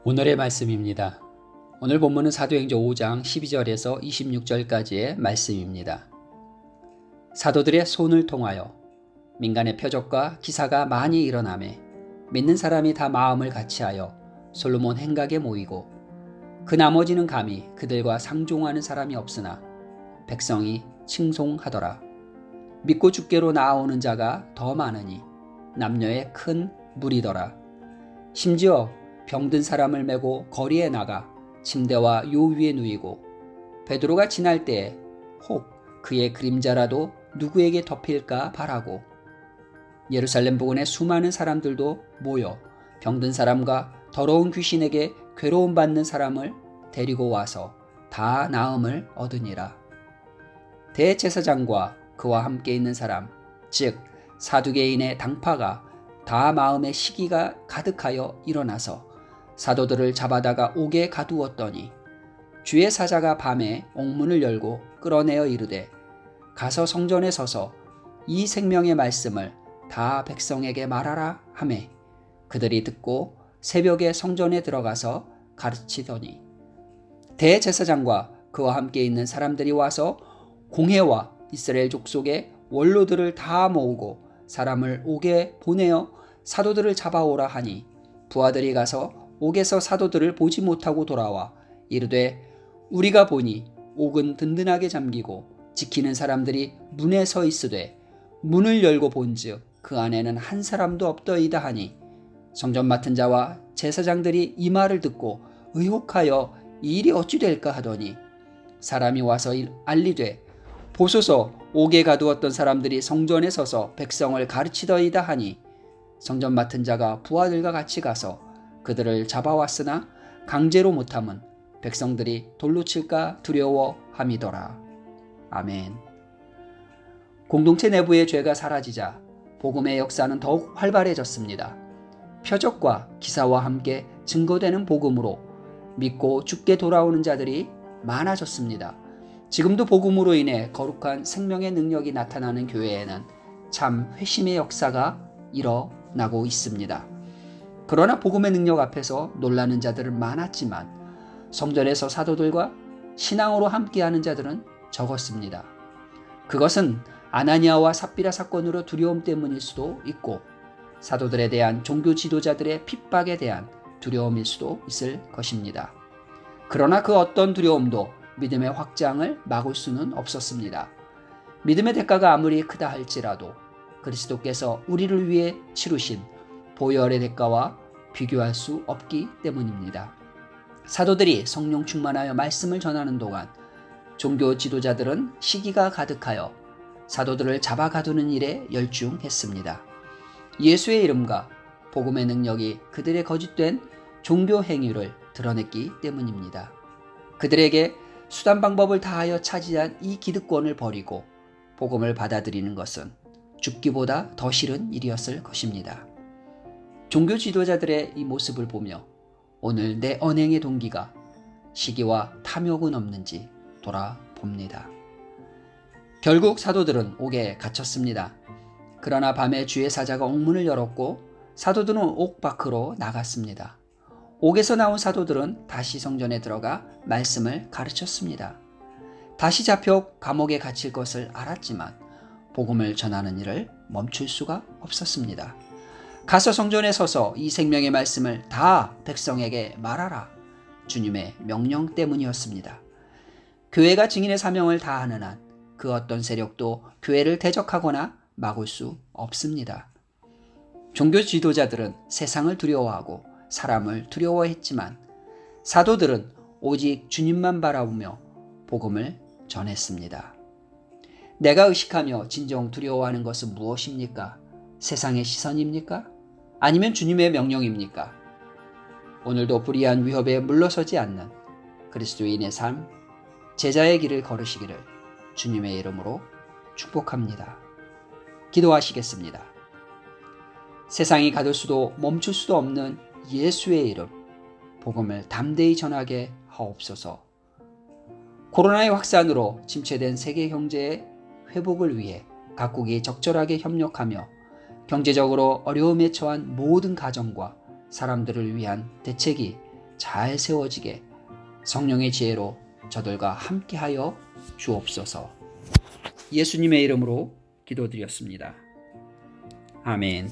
오늘의 말씀입니다. 오늘 본문은 사도행전 5장 12절에서 26절까지의 말씀입니다. 사도들의 손을 통하여 민간의 표적과 기사가 많이 일어나매 믿는 사람이 다 마음을 같이하여 솔로몬 행각에 모이고 그 나머지는 감히 그들과 상종하는 사람이 없으나 백성이 칭송하더라. 믿고 주께로 나아오는 자가 더 많으니 남녀의 큰 무리더라. 심지어 병든 사람을 메고 거리에 나가 침대와 요 위에 누이고 베드로가 지날 때에 혹 그의 그림자라도 누구에게 덮일까 바라고 예루살렘 부근에 수많은 사람들도 모여 병든 사람과 더러운 귀신에게 괴로움 받는 사람을 데리고 와서 다 나음을 얻으니라. 대제사장과 그와 함께 있는 사람 즉 사두개인의 당파가 다 마음의 시기가 가득하여 일어나서 사도들을 잡아다가 옥에 가두었더니 주의 사자가 밤에 옥문을 열고 끌어내어 이르되 가서 성전에 서서 이 생명의 말씀을 다 백성에게 말하라 하매 그들이 듣고 새벽에 성전에 들어가서 가르치더니 대제사장과 그와 함께 있는 사람들이 와서 공회와 이스라엘 족속의 원로들을 다 모으고 사람을 옥에 보내어 사도들을 잡아오라 하니 부하들이 가서 옥에서 사도들을 보지 못하고 돌아와 이르되 우리가 보니 옥은 든든하게 잠기고 지키는 사람들이 문에 서 있으되 문을 열고 본즉 그 안에는 한 사람도 없더이다 하니 성전 맡은 자와 제사장들이 이 말을 듣고 의혹하여 이 일이 어찌 될까 하더니 사람이 와서 알리되 보소서 옥에 가두었던 사람들이 성전에 서서 백성을 가르치더이다 하니 성전 맡은 자가 부하들과 같이 가서 그들을 잡아왔으나 강제로 못함은 백성들이 돌로 칠까 두려워함이더라. 아멘. 공동체 내부의 죄가 사라지자 복음의 역사는 더욱 활발해졌습니다. 표적과 기사와 함께 증거되는 복음으로 믿고 죽게 돌아오는 자들이 많아졌습니다. 지금도 복음으로 인해 거룩한 생명의 능력이 나타나는 교회에는 참 회심의 역사가 일어나고 있습니다. 그러나 복음의 능력 앞에서 놀라는 자들은 많았지만 성전에서 사도들과 신앙으로 함께하는 자들은 적었습니다. 그것은 아나니아와 삽비라 사건으로 두려움 때문일 수도 있고 사도들에 대한 종교 지도자들의 핍박에 대한 두려움일 수도 있을 것입니다. 그러나 그 어떤 두려움도 믿음의 확장을 막을 수는 없었습니다. 믿음의 대가가 아무리 크다 할지라도 그리스도께서 우리를 위해 치르신 보혈의 대가와 비교할 수 없기 때문입니다. 사도들이 성령 충만하여 말씀을 전하는 동안 종교 지도자들은 시기가 가득하여 사도들을 잡아가두는 일에 열중했습니다. 예수의 이름과 복음의 능력이 그들의 거짓된 종교 행위를 드러냈기 때문입니다. 그들에게 수단 방법을 다하여 차지한 이 기득권을 버리고 복음을 받아들이는 것은 죽기보다 더 싫은 일이었을 것입니다. 종교 지도자들의 이 모습을 보며 오늘 내 언행의 동기가 시기와 탐욕은 없는지 돌아봅니다. 결국 사도들은 옥에 갇혔습니다. 그러나 밤에 주의 사자가 옥문을 열었고 사도들은 옥 밖으로 나갔습니다. 옥에서 나온 사도들은 다시 성전에 들어가 말씀을 가르쳤습니다. 다시 잡혀 감옥에 갇힐 것을 알았지만 복음을 전하는 일을 멈출 수가 없었습니다. 가서 성전에 서서 이 생명의 말씀을 다 백성에게 말하라. 주님의 명령 때문이었습니다. 교회가 증인의 사명을 다하는 한 그 어떤 세력도 교회를 대적하거나 막을 수 없습니다. 종교 지도자들은 세상을 두려워하고 사람을 두려워했지만 사도들은 오직 주님만 바라보며 복음을 전했습니다. 내가 의식하며 진정 두려워하는 것은 무엇입니까? 세상의 시선입니까? 아니면 주님의 명령입니까? 오늘도 불의한 위협에 물러서지 않는 그리스도인의 삶, 제자의 길을 걸으시기를 주님의 이름으로 축복합니다. 기도하시겠습니다. 세상이 가둘 수도 멈출 수도 없는 예수의 이름, 복음을 담대히 전하게 하옵소서. 코로나의 확산으로 침체된 세계 경제의 회복을 위해 각국이 적절하게 협력하며 경제적으로 어려움에 처한 모든 가정과 사람들을 위한 대책이 잘 세워지게 성령의 지혜로 저들과 함께하여 주옵소서. 예수님의 이름으로 기도드렸습니다. 아멘.